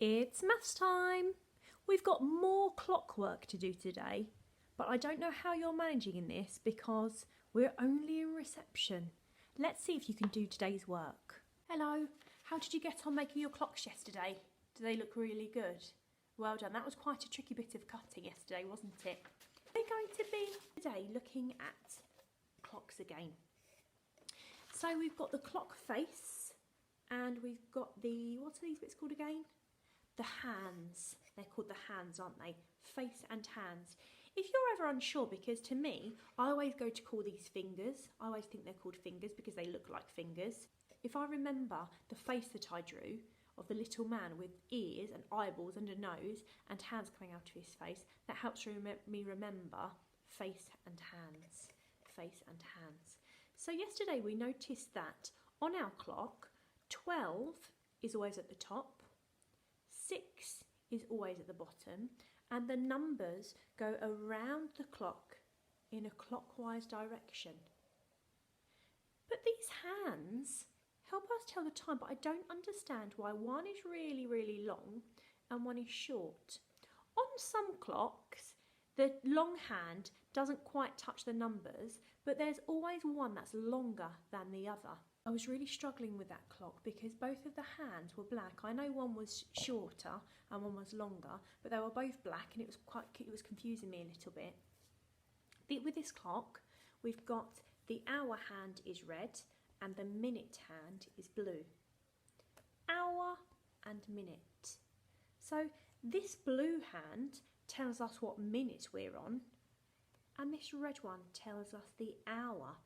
It's maths time! We've got more clockwork to do today, but I don't know how you're managing in this because we're only in reception. Let's see if you can do today's work. Hello, how did you get on making your clocks yesterday? Do they look really good? Well done, that was quite a tricky bit of cutting yesterday, wasn't it? We're going to be today looking at clocks again. So we've got the clock face and we've got the, what are these bits called again? The hands. They're called the hands, aren't they? Face and hands. If you're ever unsure, because to me, I always go to call these fingers. I always think they're called fingers because they look like fingers. If I remember the face that I drew of the little man with ears and eyeballs and a nose and hands coming out of his face, that helps me remember face and hands. Face and hands. So yesterday we noticed that on our clock, 12 is always at the top, 6 is always at the bottom, and the numbers go around the clock in a clockwise direction. But these hands help us tell the time, but I don't understand why one is really, really long and one is short. On some clocks, the long hand doesn't quite touch the numbers, but there's always one that's longer than the other. I was really struggling with that clock because both of the hands were black. I know one was shorter and one was longer, but they were both black and it was confusing me a little bit. With this clock, we've got the hour hand is red and the minute hand is blue. Hour and minute. So this blue hand tells us what minute we're on, and this red one tells us the hour.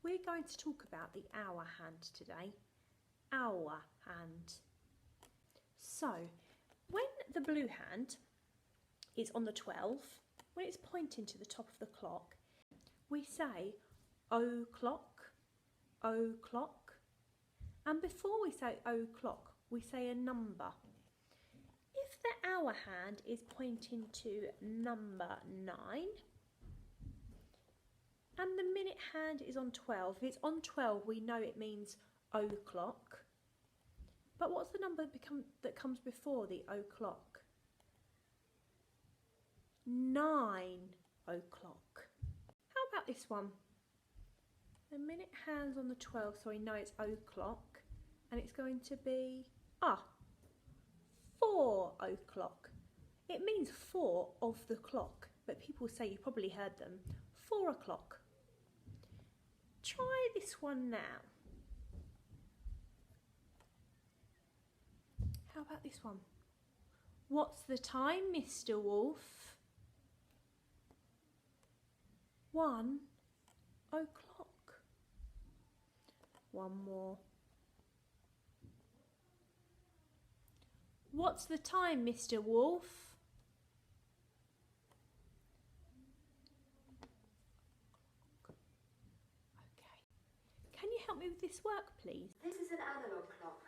We're going to talk about the hour hand today. Hour hand. So, when the blue hand is on the 12, when it's pointing to the top of the clock, we say o'clock, o'clock. And before we say o'clock, we say a number. If the hour hand is pointing to number 9, and the minute hand is on 12. If it's on 12, we know it means o'clock. But what's the number that comes before the o'clock? 9 o'clock. How about this one? The minute hand's on the 12, so we know it's o'clock. And it's going to be, 4 o'clock. It means 4 of the clock, but people say, you probably heard them, 4 o'clock. Try this one now. How about this one? What's the time, Mr. Wolf? 1 o'clock. One more. What's the time, Mr. Wolf? Help me with this work, please. This is an analog clock.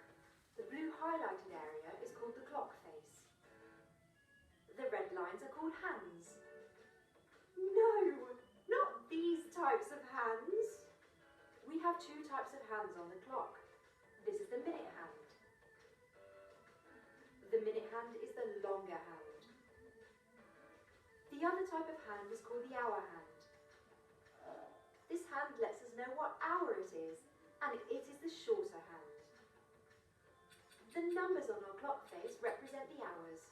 The blue highlighted area is called the clock face. The red lines are called hands. No, not these types of hands. We have 2 types of hands on the clock. This is the minute hand. The minute hand is the longer hand. The other type of hand is called the hour hand. This hand lets us know what hour it is, and it is the shorter hand. The numbers on our clock face represent the hours.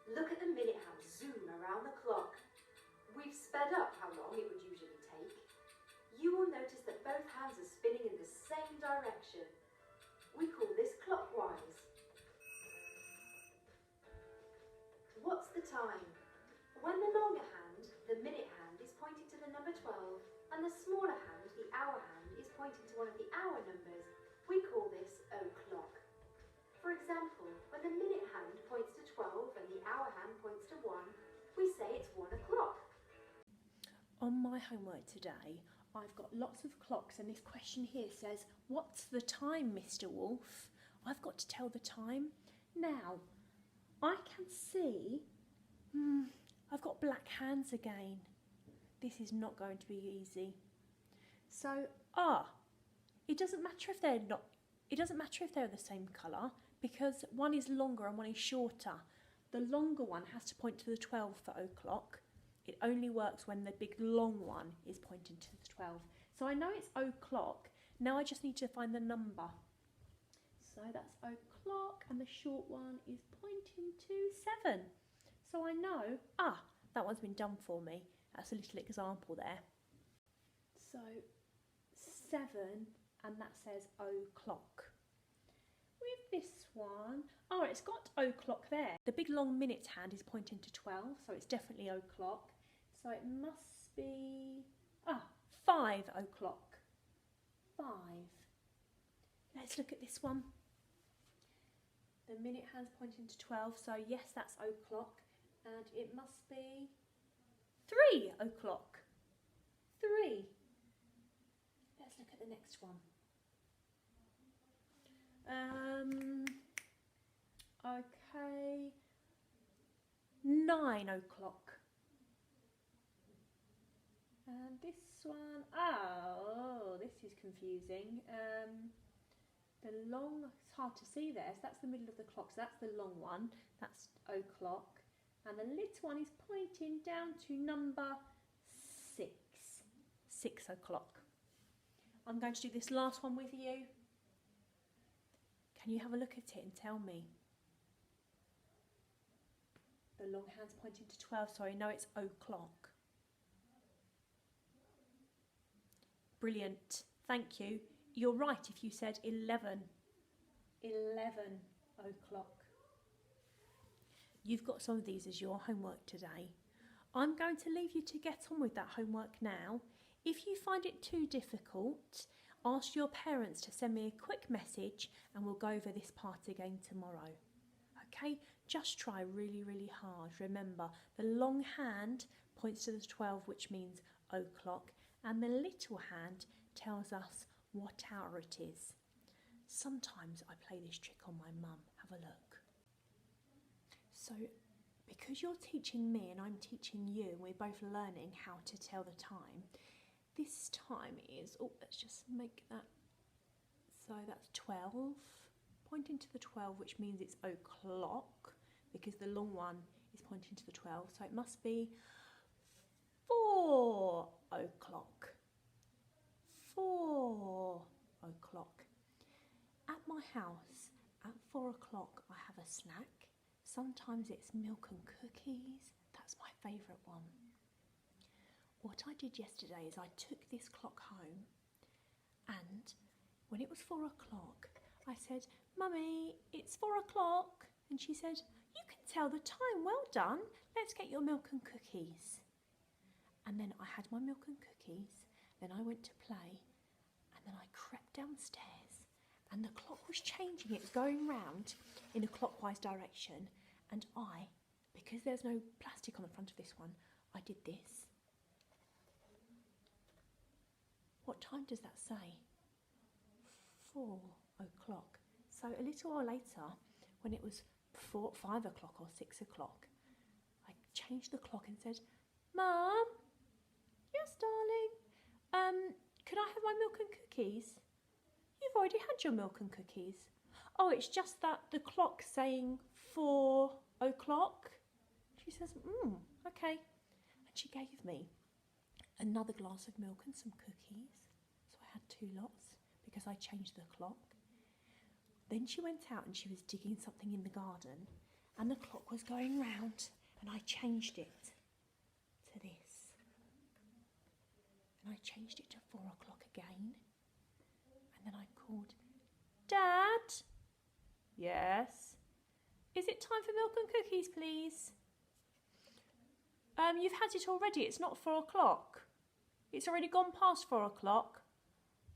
Look at the minute hand zoom around the clock. We've sped up how long it would usually take. You will notice that both hands are spinning in the same direction. We call this clockwise. What's the time? When the longer hand, the minute hand, is pointing to the number 12, and the smaller hand, the hour hand, is pointing to one of the hour numbers, we call this o'clock. For example, when the minute hand points to 12 and the hour hand points to 1, we say it's 1 o'clock. On my homework today, I've got lots of clocks, and this question here says, what's the time, Mr. Wolf? I've got to tell the time. Now, I can see, I've got black hands again. This is not going to be easy. So, it doesn't matter if they're the same colour because one is longer and one is shorter. The longer one has to point to the 12 for o'clock. It only works when the big long one is pointing to the 12. So I know it's o'clock. Now I just need to find the number. So that's o'clock and the short one is pointing to 7. So I know, that one's been done for me. That's a little example there. So 7 and that says o'clock. With this one, it's got o'clock there. The big long minute hand is pointing to 12, so it's definitely o'clock. So it must be 5 o'clock. 5. Let's look at this one. The minute hand's pointing to 12, so yes, that's o'clock. And it must be 3 o'clock. 3. Let's look at the next one. Okay. 9 o'clock. And this one, this is confusing. The long, it's hard to see there, so that's the middle of the clock, so that's the long one, that's o'clock. And the little one is pointing down to number 6, 6 o'clock. I'm going to do this last one with you. Can you have a look at it and tell me? The long hand's pointing to 12, so I know it's o'clock. Brilliant, thank you. You're right if you said 11. 11 o'clock. You've got some of these as your homework today. I'm going to leave you to get on with that homework now. If you find it too difficult, ask your parents to send me a quick message and we'll go over this part again tomorrow. Okay, just try really, really hard. Remember, the long hand points to the 12, which means o'clock, and the little hand tells us what hour it is. Sometimes I play this trick on my mum. Have a look. So, because you're teaching me and I'm teaching you, and we're both learning how to tell the time, this time is, let's just make that, so that's 12, pointing to the 12, which means it's o'clock, because the long one is pointing to the 12, so it must be 4 o'clock. 4 o'clock. At my house, at 4 o'clock, I have a snack. Sometimes it's milk and cookies. That's my favourite one. What I did yesterday is I took this clock home, and when it was 4 o'clock, I said, "Mummy, it's 4 o'clock." And she said, "You can tell the time, well done. Let's get your milk and cookies." And then I had my milk and cookies, then I went to play, and then I crept downstairs, and the clock was changing. It was going round in a clockwise direction, and because there's no plastic on the front of this one, I did this. What time does that say? 4 o'clock. So a little while later, when it was 5 o'clock or 6 o'clock, I changed the clock and said, "Mum, yes, darling, could I have my milk and cookies?" "You've already had your milk and cookies." "Oh, it's just that the clock's saying 4 o'clock." She says, okay. And she gave me another glass of milk and some cookies. So I had 2 lots because I changed the clock. Then she went out and she was digging something in the garden, and the clock was going round, and I changed it to this. And I changed it to 4 o'clock again. And then I called, "Dad?" "Yes." "Is it time for milk and cookies, please?" "You've had it already. It's not 4 o'clock. It's already gone past 4 o'clock.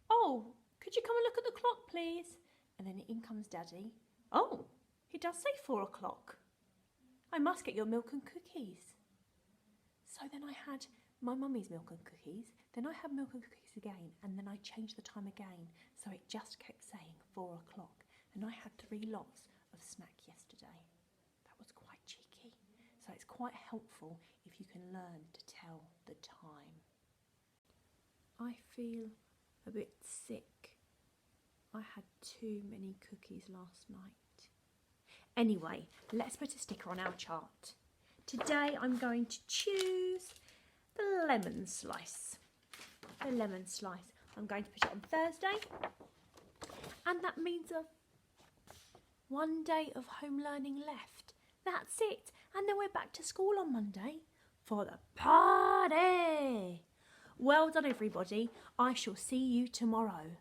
"Oh, could you come and look at the clock, please?" And then in comes Daddy. "Oh, it does say 4 o'clock. I must get your milk and cookies." So then I had my mummy's milk and cookies, then I had milk and cookies again, and then I changed the time again, so it just kept saying 4 o'clock, and I had 3 lots of snack yesterday. That was quite cheeky. So it's quite helpful if you can learn to tell the time. I feel a bit sick. I had too many cookies last night. Anyway, let's put a sticker on our chart. Today I'm going to choose the lemon slice. The lemon slice. I'm going to put it on Thursday. And that means one day of home learning left. That's it. And then we're back to school on Monday for the party. Well done, everybody. I shall see you tomorrow.